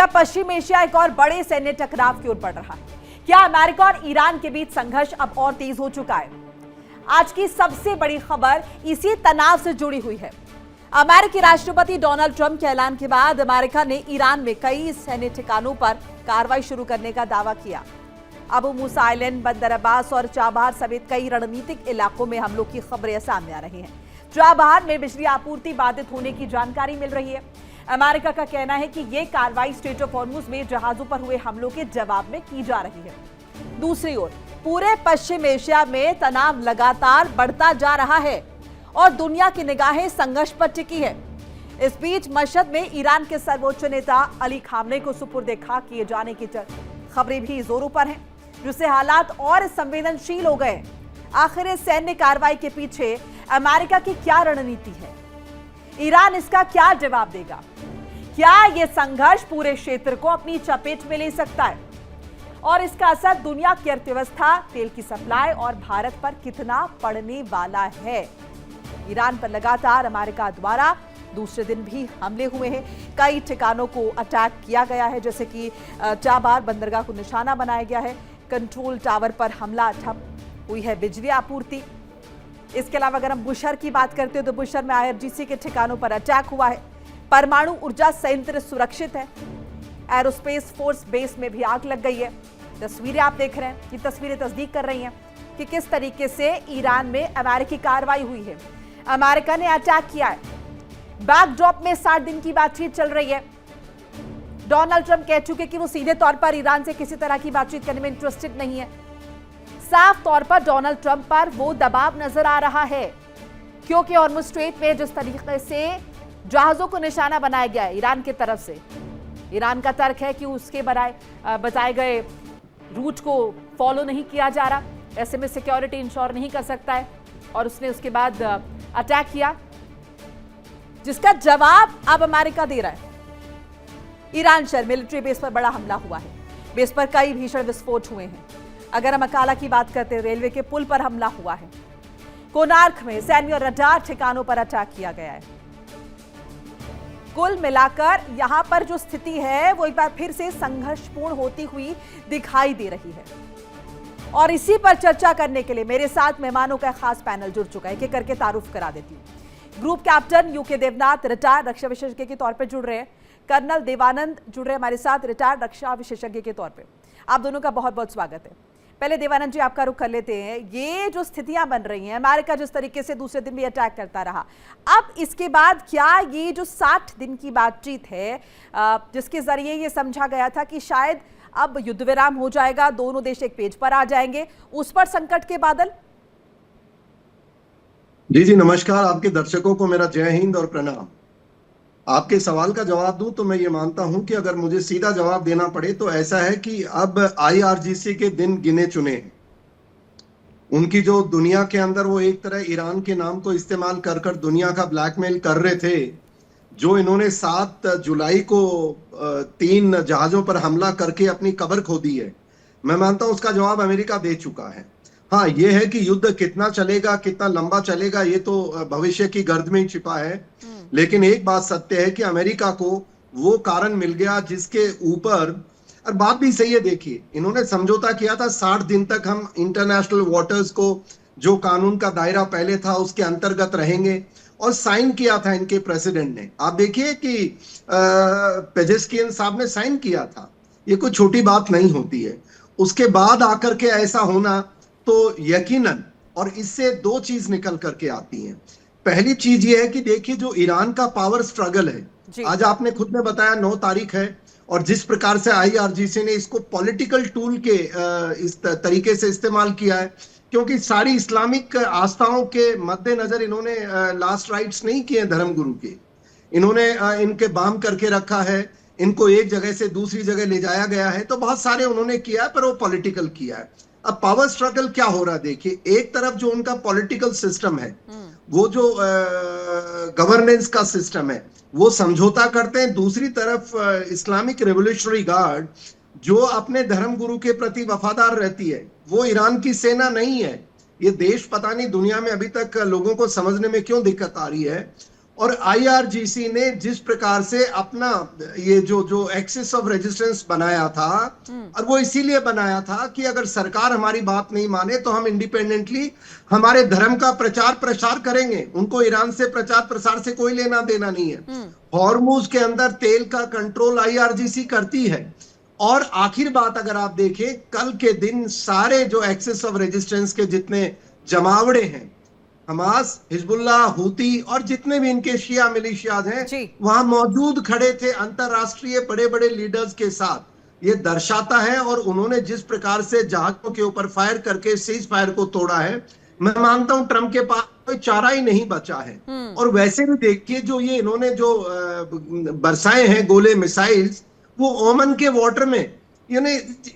क्या पश्चिम एशिया एक और बड़े सैन्य टकराव की ओर बढ़ रहा है? क्या अमेरिका और ईरान के बीच संघर्ष अब और तेज हो चुका है? आज की सबसे बड़ी खबर इसी तनाव से जुड़ी हुई है। अमेरिकी राष्ट्रपति डोनाल्ड ट्रंप के ऐलान के बाद अमेरिका ने ईरान में कई सैन्य ठिकानों पर कार्रवाई शुरू करने का दावा किया। अबू मूसा आइलैंड, बंदर अब्बास और चाबहार समेत कई रणनीतिक इलाकों में हमलों की खबरें सामने आ रही हैं। चाबहार में बिजली आपूर्ति बाधित होने की जानकारी मिल रही है। अमेरिका का कहना है कि यह कार्रवाई स्ट्रेट ऑफ हॉर्मुज में जहाजों पर हुए हमलों के जवाब में की जा रही है। दूसरी ओर पूरे पश्चिम एशिया में तनाव लगातार बढ़ता जा रहा है और दुनिया की निगाहें संघर्ष पर टिकी है। इस बीच मशहद में ईरान के सर्वोच्च नेता अली खामनेई को सुपुर्द खाक किए जाने की खबरें भी जोरों पर हैं, जिससे हालात और संवेदनशील हो गए। आखिर इस सैन्य कार्रवाई के पीछे अमेरिका की क्या रणनीति है? ईरान इसका क्या जवाब देगा? क्या यह संघर्ष पूरे क्षेत्र को अपनी चपेट में ले सकता है? और इसका असर दुनिया की अर्थव्यवस्था, तेल की सप्लाई और भारत पर कितना पड़ने वाला है? ईरान पर लगातार अमेरिका द्वारा दूसरे दिन भी हमले हुए हैं। कई ठिकानों को अटैक किया गया है, जैसे कि चाबहार बंदरगाह को निशाना बनाया गया है। कंट्रोल टावर पर हमला, ठप हुई है बिजली आपूर्ति। इसके अलावा अगर हम बुशहर की बात करते हो तो बुशहर में IRGC के ठिकानों पर अटैक हुआ है। परमाणु ऊर्जा संयंत्र सुरक्षित है। एरोस्पेस फोर्स बेस में भी आग लग गई है। तस्वीरें आप देख रहे हैं, ये तस्वीरें तस्दीक कर रही हैं कि किस तरीके से ईरान में अमेरिकी कार्रवाई हुई है। अमेरिका ने अटैक किया है। बैकड्रॉप में 60 दिन की बातचीत चल रही है। डोनाल्ड ट्रंप कह चुके कि वो सीधे तौर पर ईरान से किसी तरह की बातचीत करने में इंटरेस्टेड नहीं है। साफ तौर पर डोनाल्ड ट्रंप पर वो दबाव नजर आ रहा है, क्योंकि हॉर्मुज स्ट्रेट में जिस तरीके से जहाजों को निशाना बनाया गया है ईरान की तरफ से, ईरान का तर्क है कि उसके बताए गए रूट को फॉलो नहीं किया जा रहा, ऐसे में सिक्योरिटी इंश्योर नहीं कर सकता है, और उसने उसके बाद अटैक किया, जिसका जवाब अब अमेरिका दे रहा है। ईरान शहर मिलिट्री बेस पर बड़ा हमला हुआ है। बेस पर कई भीषण विस्फोट हुए हैं। अगर हम अकाला की बात करते हैं, रेलवे के पुल पर हमला हुआ है। कोणार्क में सैन्य और रडार ठिकानों पर अटैक किया गया है। कुल मिलाकर यहां पर जो स्थिति है वो एक बार फिर से संघर्षपूर्ण होती हुई दिखाई दे रही है। और इसी पर चर्चा करने के लिए मेरे साथ मेहमानों का खास पैनल जुड़ चुका है। एक करके तारुफ करा देती हूँ। Group captain UK Devnath retired रक्षा विशेषज्ञ के तौर पर जुड़ रहे हैं। कर्नल देवानंद जुड़ रहे हैं हमारे साथ रिटायर्ड रक्षा विशेषज्ञ के तौर पे। आप दोनों का बहुत बहुत स्वागत है। पहले देवानंद जी आपका रुख कर लेते हैं। ये जो स्थितियां बन रही हैं, अमेरिका जिस तरीके से दूसरे दिन भी अटैक करता रहा, अब इसके बाद क्या ये जो 60 दिन की बातचीत है, जिसके जरिए ये समझा गया था कि शायद अब युद्ध विराम हो जाएगा, दोनों देश एक पेज पर आ जाएंगे, उस पर संकट के बादल? जी नमस्कार। आपके दर्शकों को मेरा जय हिंद और प्रणाम। आपके सवाल का जवाब दूं तो मैं ये मानता हूं कि अगर मुझे सीधा जवाब देना पड़े तो ऐसा है कि अब IRGC के दिन गिने चुने हैं। उनकी जो दुनिया के अंदर वो एक तरह ईरान के नाम को इस्तेमाल कर कर दुनिया का ब्लैकमेल कर रहे थे, जो इन्होंने 7 जुलाई को 3 जहाजों पर हमला करके अपनी कब्र खो दी है, मैं मानता हूं उसका जवाब अमेरिका दे चुका है। हाँ, ये है कि युद्ध कितना चलेगा, कितना लंबा चलेगा, ये तो भविष्य की गर्द में ही छिपा है। लेकिन एक बात सत्य है कि अमेरिका को वो कारण मिल गया जिसके ऊपर, और बात भी सही है, देखिए इन्होंने समझौता किया था 60 दिन तक हम इंटरनेशनल वाटर्स को, जो कानून का दायरा पहले था उसके अंतर्गत रहेंगे, और साइन किया था इनके प्रेसिडेंट ने। आप देखिए कि पेजेस्कियन साहब ने साइन किया था, ये कोई छोटी बात नहीं होती है। उसके बाद आकर के ऐसा होना तो यकीनन, और इससे 2 चीज निकल करके आती हैं। पहली चीज ये है कि देखिए जो ईरान का पावर स्ट्रगल है, आज आपने खुद में बताया 9 तारीख है, और जिस प्रकार से IRGC ने इसको पॉलिटिकल टूल के इस तरीके से इस्तेमाल किया है, क्योंकि सारी इस्लामिक आस्थाओं के मद्देनजर इन्होंने लास्ट राइट्स नहीं किए धर्मगुरु के, इन्होंने इनके बाम करके रखा है, इनको एक जगह से दूसरी जगह ले जाया गया है, तो बहुत सारे उन्होंने किया है, पर वो पॉलिटिकल किया है। अब पावर स्ट्रगल क्या हो रहा है, देखिए एक तरफ जो उनका पॉलिटिकल सिस्टम है, वो जो गवर्नेंस का सिस्टम है, वो समझौता करते हैं। दूसरी तरफ इस्लामिक रेवोल्यूशनरी गार्ड जो अपने धर्मगुरु के प्रति वफादार रहती है, वो ईरान की सेना नहीं है। ये देश पता नहीं दुनिया में अभी तक लोगों को समझने में क्यों दिक्कत आ रही है। और आईआरजीसी ने जिस प्रकार से अपना ये जो एक्सेस ऑफ रेजिस्टेंस बनाया था, और वो इसीलिए बनाया था कि अगर सरकार हमारी बात नहीं माने तो हम इंडिपेंडेंटली हमारे धर्म का प्रचार प्रसार करेंगे। उनको ईरान से प्रचार प्रसार से कोई लेना देना नहीं है। हॉर्मुज के अंदर तेल का कंट्रोल आईआरजीसी करती है। और आखिर बात अगर आप देखें, कल के दिन सारे जो एक्सेस ऑफ रेजिस्टेंस के जितने जमावड़े हैं, हमास, हिजबुल्लाह, हूती और जितने भी इनके शिया मिलिशियाज हैं, वहां मौजूद खड़े थे अंतरराष्ट्रीय बड़े बड़े लीडर्स के साथ। ये दर्शाता है, और उन्होंने जिस प्रकार से जहाजों के ऊपर फायर करके सीज फायर को तोड़ा है, मैं मानता हूं ट्रंप के पास कोई चारा ही नहीं बचा है। और वैसे भी देखिए, जो ये इन्होंने जो बरसाए हैं गोले मिसाइल्स, वो ओमन के वाटर में, यानी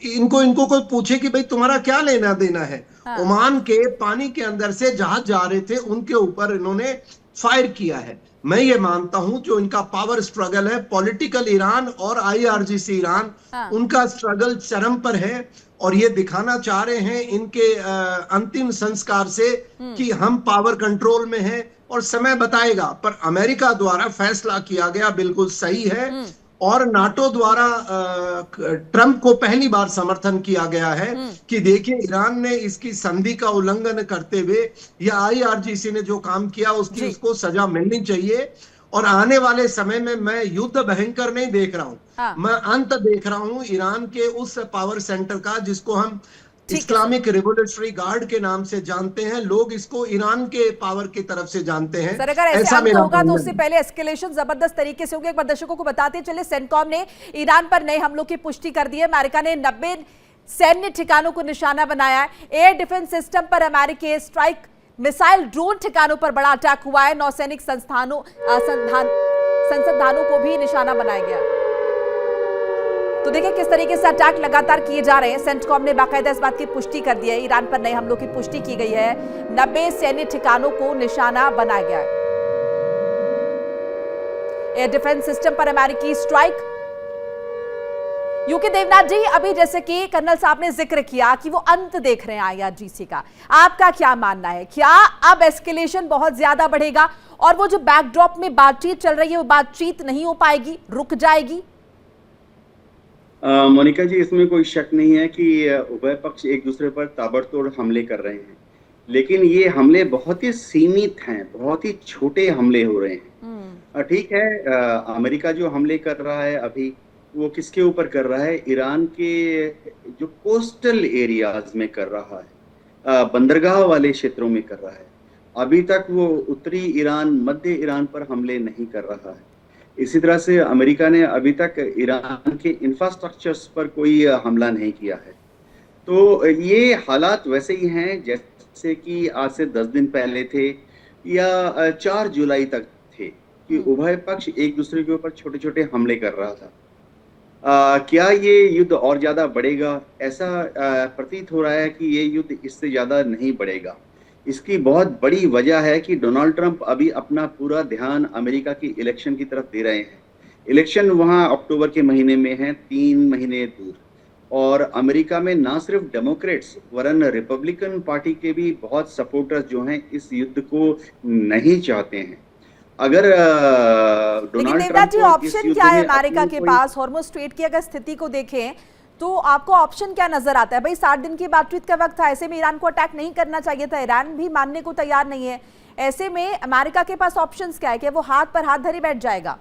इनको कोई पूछे कि भाई तुम्हारा क्या लेना देना है। ओमान के पानी के अंदर से जहाज जा रहे थे, उनके ऊपर इन्होंने फायर किया है। मैं ये मानता हूं जो इनका पावर स्ट्रगल है, पॉलिटिकल ईरान और आईआरजीसी ईरान, उनका स्ट्रगल चरम पर है। और ये दिखाना चाह रहे हैं इनके अंतिम संस्कार से कि हम पावर कंट्रोल में हैं, और समय बताएगा। पर अमेरिका द्वारा फैसला किया गया बिल्कुल सही है, और नाटो द्वारा ट्रंप को पहली बार समर्थन किया गया है कि देखिए ईरान ने इसकी संधि का उल्लंघन करते हुए या आईआरजीसी ने जो काम किया उसकी उसको सजा मिलनी चाहिए। और आने वाले समय में मैं युद्ध भयंकर नहीं देख रहा हूं, मैं अंत देख रहा हूं ईरान के उस पावर सेंटर का जिसको हम इस्लामिक रिवोल्यूशनरी गार्ड के नाम से जानते हैं। लोग इसको ईरान के पावर की तरफ से जानते हैं। सर, अगर ऐसा मेरा होगा तो उससे पहले एस्केलेशन जबरदस्त तरीके से होगी। एक बार दर्शकों को बताते चले, सेंटकॉम ने ईरान पर नए हमलों की पुष्टि कर दी है। अमेरिका ने 90 सैन्य ठिकानों को निशाना बनाया है। एयर डिफेंस सिस्टम पर अमेरिकी स्ट्राइक मिसाइल ड्रोन ठिकानों पर बड़ा अटैक हुआ है। नौसैनिक संस्थानों संसाधनों को भी निशाना बनाया गया। तो देखिए किस तरीके से अटैक लगातार किए जा रहे हैं। सेंटकॉम ने बाकायदा इस बात की पुष्टि कर दी है, ईरान पर नए हमलों की पुष्टि की गई है। 90 सैन्य ठिकानों को निशाना बनाया गया है। एयर डिफेंस सिस्टम पर अमेरिकी स्ट्राइक। यूके देवनाथ जी, अभी जैसे कि कर्नल साहब ने जिक्र किया कि वो अंत देख रहे हैं आईआरजीसी का, आपका क्या मानना है? क्या अब एस्केलेशन बहुत ज्यादा बढ़ेगा और वो जो बैकड्रॉप में बातचीत चल रही है वो बातचीत नहीं हो पाएगी, रुक जाएगी? मोनिका जी, इसमें कोई शक नहीं है कि उभय पक्ष एक दूसरे पर ताबड़तोड़ हमले कर रहे हैं, लेकिन ये हमले बहुत ही सीमित हैं, बहुत ही छोटे हमले हो रहे हैं। ठीक है, अमेरिका जो हमले कर रहा है अभी, वो किसके ऊपर कर रहा है? ईरान के जो कोस्टल एरियाज में कर रहा है, बंदरगाह वाले क्षेत्रों में कर रहा है। अभी तक वो उत्तरी ईरान, मध्य ईरान पर हमले नहीं कर रहा है। इसी तरह से अमेरिका ने अभी तक ईरान के इंफ्रास्ट्रक्चर्स पर कोई हमला नहीं किया है। तो ये हालात वैसे ही हैं जैसे कि आज से 10 दिन पहले थे या 4 जुलाई तक थे, कि उभय पक्ष एक दूसरे के ऊपर छोटे छोटे हमले कर रहा था। क्या ये युद्ध और ज्यादा बढ़ेगा? ऐसा प्रतीत हो रहा है कि ये युद्ध इससे ज्यादा नहीं बढ़ेगा। इसकी बहुत बड़ी वजह है कि डोनाल्ड ट्रंप अभी अपना पूरा ध्यान अमेरिका की इलेक्शन की तरफ दे रहे हैं। इलेक्शन वहाँ अक्टूबर के महीने में है, 3 महीने दूर। और अमेरिका में ना सिर्फ डेमोक्रेट्स वरन रिपब्लिकन पार्टी के भी बहुत सपोर्टर्स जो हैं इस युद्ध को नहीं चाहते हैं। अगर डोनाल्ड ट्रंप को ऑप्शन क्या है अमेरिका के पास? हॉर्मुज स्ट्रेट की अगर स्थिति को देखें तो आपको ऑप्शन क्या नजर आता है? भाई 60 दिन की बातचीत का वक्त था, ऐसे में ईरान को अटैक नहीं करना चाहिए था, ईरान भी मानने को तैयार नहीं है। ऐसे में अमेरिका के पास ऑप्शंस क्या है? कि वो हाथ पर हाथ धरे बैठ जाएगा?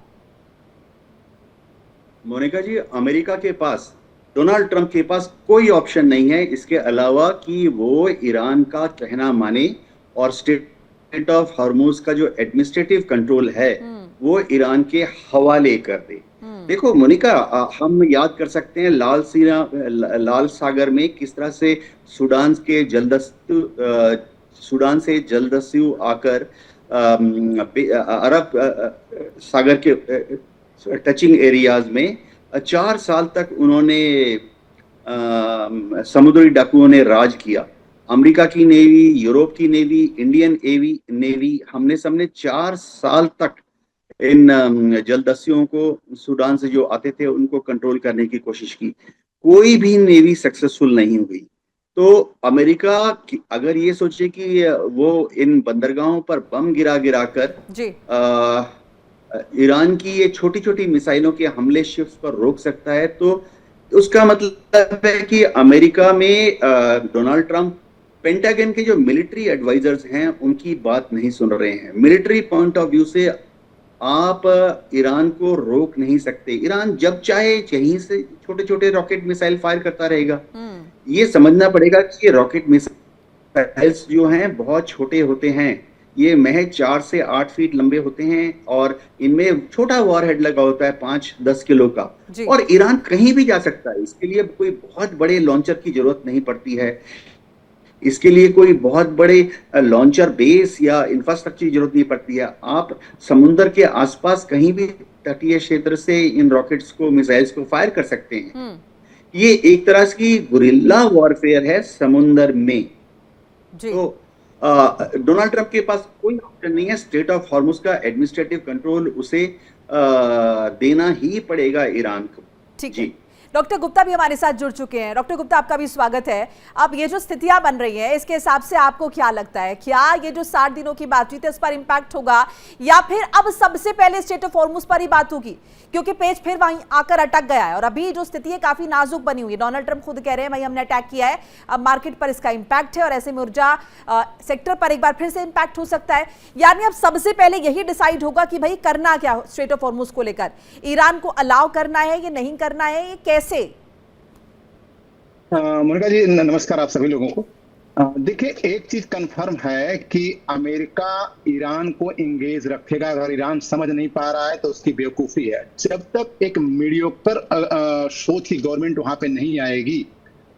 मोनिका जी, अमेरिका के पास, डोनाल्ड ट्रंप के पास कोई ऑप्शन नहीं है इसके अलावा कि वो ईरान का कहना माने और स्टेट ऑफ हॉर्मुज का जो एडमिनिस्ट्रेटिव कंट्रोल है वो ईरान के हवाले कर दे। देखो मोनिका, हम याद कर सकते हैं लाल सागर में किस तरह से सुडान से जलदस्यु आकर अरब सागर के टचिंग एरियाज में 4 साल तक उन्होंने समुद्री डाकुओं ने राज किया। अमेरिका की नेवी, यूरोप की नेवी, इंडियन नेवी, हमने सबने 4 साल तक इन जलदस्युओं को सूडान से जो आते थे उनको कंट्रोल करने की कोशिश की। कोई भी नेवी सक्सेसफुल नहीं हुई। तो अमेरिका अगर ये सोचे कि वो इन बंदरगाहों पर बम गिरा गिरा कर जी ईरान की ये छोटी छोटी मिसाइलों के हमले शिप्स पर रोक सकता है, तो उसका मतलब है कि अमेरिका में डोनाल्ड ट्रंप पेंटागन के जो मिलिट्री एडवाइजर्स हैं उनकी बात नहीं सुन रहे हैं। मिलिट्री पॉइंट ऑफ व्यू से आप ईरान को रोक नहीं सकते। ईरान जब चाहे यहीं से छोटे छोटे रॉकेट मिसाइल फायर करता रहेगा। ये समझना पड़ेगा कि ये रॉकेट मिसाइल्स जो हैं बहुत छोटे होते हैं, ये महज 4 से 8 फीट लंबे होते हैं और इनमें छोटा वॉरहेड लगा होता है 5-10 किलो का, और ईरान कहीं भी जा सकता है। इसके लिए कोई बहुत बड़े लॉन्चर की जरूरत नहीं पड़ती है, इसके लिए कोई बहुत बड़े लॉन्चर बेस या इंफ्रास्ट्रक्चर की जरूरत नहीं पड़ती है। आप समुद्र के आसपास कहीं भी तटीय क्षेत्र से इन रॉकेट्स को, मिसाइल्स को फायर कर सकते हैं। ये एक तरह की गुरिल्ला वॉरफेयर है समुद्र में। तो डोनाल्ड ट्रंप के पास कोई ऑप्शन नहीं है। स्ट्रेट ऑफ हॉर्मुज का एडमिनिस्ट्रेटिव कंट्रोल उसे देना ही पड़ेगा ईरान को। ठीक है। डॉक्टर गुप्ता भी हमारे साथ जुड़ चुके हैं। डॉक्टर गुप्ता, आपका भी स्वागत है। अब ये जो स्थितियां बन रही हैं, इसके हिसाब से आपको क्या लगता है, क्या ये जो 60 दिनों की बातचीत है इस पर इंपैक्ट होगा, या फिर अब सबसे पहले स्टेट ऑफ हॉर्मुज पर ही बात होगी, क्योंकि पेज फिर वहीं आकर अटक गया है और अभी जो स्थिति है काफी नाजुक बनी हुई है। डोनाल्ड ट्रंप खुद कह रहे हैं भाई हमने अटैक किया है, अब मार्केट पर इसका इंपैक्ट है और ऐसे में ऊर्जा सेक्टर पर एक बार फिर से इंपैक्ट हो सकता है। यानी अब सबसे पहले यही डिसाइड होगा कि भाई करना क्या स्टेट ऑफ हॉर्मुज को लेकर, ईरान को अलाउ करना है या नहीं करना है, ये कैसे? मोनिका जी नमस्कार आप सभी लोगों को। देखिए, एक चीज कंफर्म है कि अमेरिका ईरान को इंगेज रखेगा। अगर ईरान समझ नहीं पा रहा है तो उसकी बेवकूफी है। जब तक एक मीडियोकर सोच की गवर्नमेंट वहां पे नहीं आएगी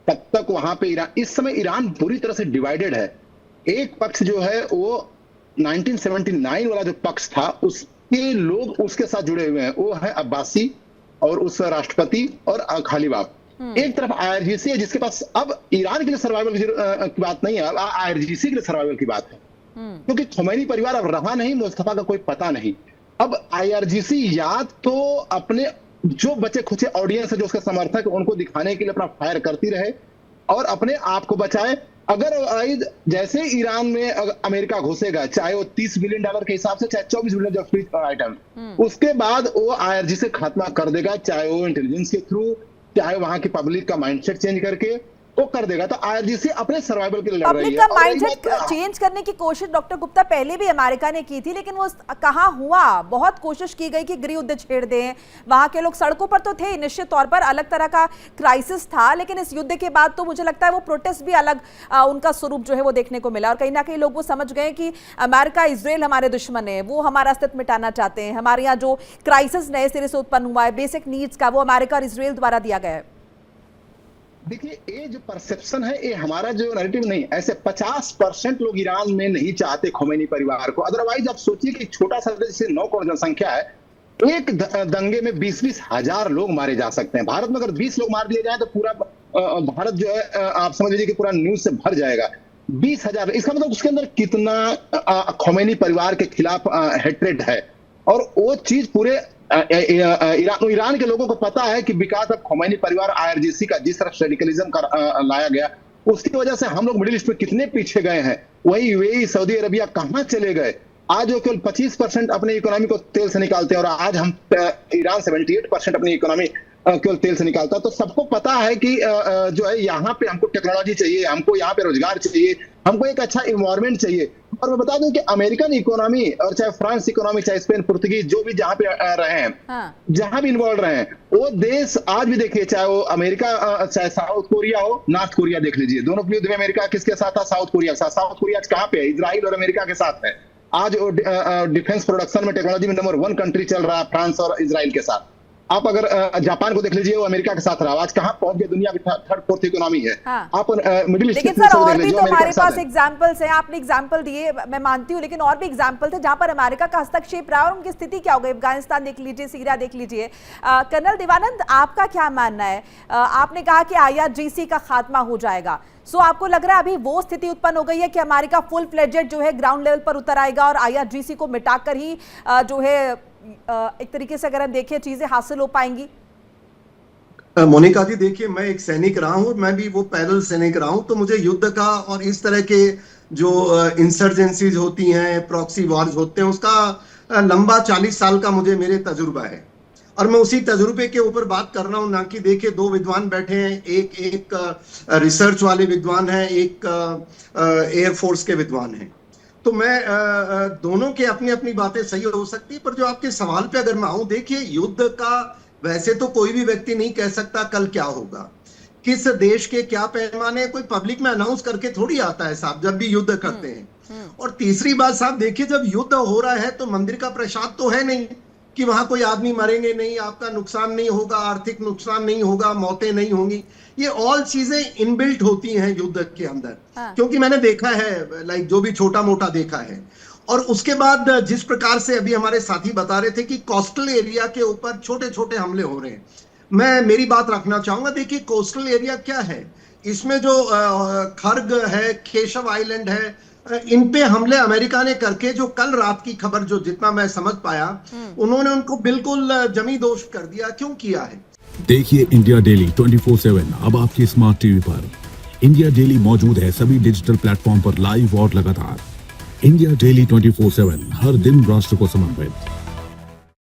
तब तक वहां पे इस समय ईरान पूरी तरह से डिवाइडेड है। एक पक्ष जो है वो 1979 वाला जो पक्ष था उसके लोग उसके साथ जुड़े हुए हैं, वो है अब्बासी और उस राष्ट्रपति और खलीबाफ। एक तरफ आईआरजीसी है जिसके पास अब ईरान के लिए सर्वाइवल की बात नहीं है, अब आईआरजीसी के लिए सर्वाइवल की बात है, क्योंकि खुमैनी परिवार अब रहा नहीं, मुस्तफा का कोई पता नहीं। अब आईआरजीसी या तो अपने जो बचे खुचे ऑडियंस है, जो उसके समर्थक है, उनको दिखाने के लिए अपना फायर करती रहे और अपने आप को बचाए। अगर जैसे ईरान में अमेरिका घुसेगा, चाहे वो $30 बिलियन के हिसाब से, चाहे 24 बिलियन आइटम, उसके बाद वो आईआरजीसी से खात्मा कर देगा, चाहे वो इंटेलिजेंस के थ्रू, चाहे वहां की पब्लिक का माइंडसेट चेंज करके वो कर देगा। तो आईआरजीसी अपने सर्वाइवल के लिए लड़ रही है। पब्लिक का माइंडसेट चेंज करने की कोशिश डॉक्टर गुप्ता पहले भी अमेरिका ने की थी, लेकिन वो कहां हुआ। बहुत कोशिश की गई कि गृह युद्ध छेड़ दें, वहां के लोग सड़कों पर तो थे, निश्चित तौर पर अलग तरह का क्राइसिस था, लेकिन इस युद्ध के बाद तो मुझे लगता है वो प्रोटेस्ट भी अलग उनका स्वरूप जो है वो देखने को मिला और कहीं ना कहीं लोग वो समझ गए कि अमेरिका इजराइल हमारे दुश्मन है, वो हमारा अस्तित्व मिटाना चाहते हैं। हमारे यहाँ जो क्राइसिस नए सिरे से उत्पन्न हुआ है बेसिक नीड्स का, वो अमेरिका और इजराइल द्वारा दिया गया है। देखिए, ये जो परसेप्शन है, ये हमारा जो नैरेटिव नहीं, ऐसे 50% लोग ईरान में नहीं चाहते खुमैनी परिवार को। अदरवाइज आप सोचिए कि छोटा सा जैसे 9 करोड़ जनसंख्या है, एक दंगे में 20-20 हजार लोग मारे जा सकते हैं। भारत में अगर 20 लोग मार दिए जाए तो पूरा भारत जो है आप समझ लीजिए कि पूरा न्यूज से भर जाएगा। 20,000, इसका मतलब उसके अंदर कितना खुमैनी परिवार के खिलाफ हेट्रेड है, और वो चीज पूरे ईरान के लोगों को पता है कि बिकॉज ऑफ खुमैनी परिवार, आईआरजीसी का जिस तरह रेडिकलिज्म का लाया गया, उसकी वजह से हम लोग मिडिल ईस्ट में कितने पीछे गए हैं। वही यूएई, सऊदी अरबिया कहां चले गए। आज वो केवल 25% अपनी इकोनॉमी को तेल से निकालते हैं और आज हम ईरान 78% अपनी इकोनॉमी केवल तेल से निकालता है। तो सबको पता है कि जो है यहाँ पे हमको टेक्नोलॉजी चाहिए, हमको यहाँ पे रोजगार चाहिए, हमको एक अच्छा इन्वायरमेंट चाहिए। और मैं बता दूं कि अमेरिकन इकोनॉमी और चाहे फ्रांस इकोनॉमी, चाहे स्पेन, पुर्तगीज, जो भी जहां पे रहे हैं, जहां भी इन्वॉल्व रहे हैं, वो देश आज भी देखिए, चाहे वो अमेरिका, चाहे साउथ कोरिया हो, नॉर्थ कोरिया देख लीजिए, दोनों युद्ध में अमेरिका किसके साथ था? साउथ कोरिया के साथ। साउथ कोरिया आज कहां पे है? इजराइल और अमेरिका के साथ है। आज वो डिफेंस प्रोडक्शन में, टेक्नोलॉजी में नंबर 1 कंट्री चल रहा है, फ्रांस और इजराइल के साथ। आप अगर जापान को देख लीजिए, वो अमेरिका के साथ रहा, आज कहां पहुंच गए? दुनिया की 3rd-4th इकोनॉमी है। आप मिडिल ईस्ट, लेकिन सर और भी तो हमारे पास एग्जांपल्स हैं। आपने एग्जांपल दिए, मैं मानती हूं, लेकिन और भी एग्जांपल थे जहां पर अमेरिका का हस्तक्षेप रहा और उनकी स्थिति क्या हो गई। अफगानिस्तान देख लीजिए, सीरिया देख लीजिए। कर्नल देवानंद, आपका क्या मानना है? आपने कहा कि आईआरजीसी का खात्मा हो जाएगा, सो आपको लग रहा है अभी वो स्थिति उत्पन्न हो गई है कि अमेरिका फुल फ्लेजेड जो है ग्राउंड लेवल पर उतर आएगा और आईआरजीसी को मिटाकर ही जो है एक तरीके से अगर हम देखें चीजें हासिल हो पाएंगी? मोनिका जी देखिए, मैं एक सैनिक रहा हूँ, मैं भी वो पैदल सैनिक रहा हूँ, तो मुझे युद्ध का और इस तरह के जो इंसर्जेंसीज होती हैं, प्रॉक्सी वॉर्स होते हैं, उसका लंबा 40 साल का मुझे मेरे तजुर्बा है। और मैं उसी तजुर्बे के ऊपर बात कर रहा हूँ, ना कि देखिए दो विद्वान बैठे हैं, एक रिसर्च वाले विद्वान हैं, एक एयरफोर्स के विद्वान हैं। तो मैं दोनों के अपनी अपनी बातें सही हो सकती है, पर जो आपके सवाल पे अगर मैं आऊं, देखिए युद्ध का वैसे तो कोई भी व्यक्ति नहीं कह सकता कल क्या होगा, किस देश के क्या पैमाने, कोई पब्लिक में अनाउंस करके थोड़ी आता है साहब, जब भी युद्ध करते हैं। और तीसरी बात साहब देखिए, जब युद्ध हो रहा है तो मंदिर का प्रसाद तो है नहीं कि वहां कोई आदमी मरेंगे नहीं, आपका नुकसान नहीं होगा, आर्थिक नुकसान नहीं होगा, मौतें नहीं होंगी। ये ऑल चीजें इनबिल्ट होती हैं युद्ध के अंदर। क्योंकि मैंने देखा है, लाइक जो भी छोटा मोटा देखा है। और उसके बाद जिस प्रकार से अभी हमारे साथी बता रहे थे कि कोस्टल एरिया के ऊपर छोटे छोटे हमले हो रहे हैं, मैं मेरी बात रखना चाहूंगा। देखिए कोस्टल एरिया क्या है, इसमें जो खर्ग है, केशव आइलैंड है, इन पे हमले अमेरिका ने करके, जो कल रात की खबर जो जितना मैं समझ पाया, उन्होंने उनको बिल्कुल जमी दोष कर दिया। क्यों किया है? देखिए इंडिया डेली 24/7 अब आपके स्मार्ट टीवी पर। इंडिया डेली मौजूद है सभी डिजिटल प्लेटफॉर्म पर लाइव और लगातार। इंडिया डेली 24/7 हर दिन राष्ट्र को समर्पित।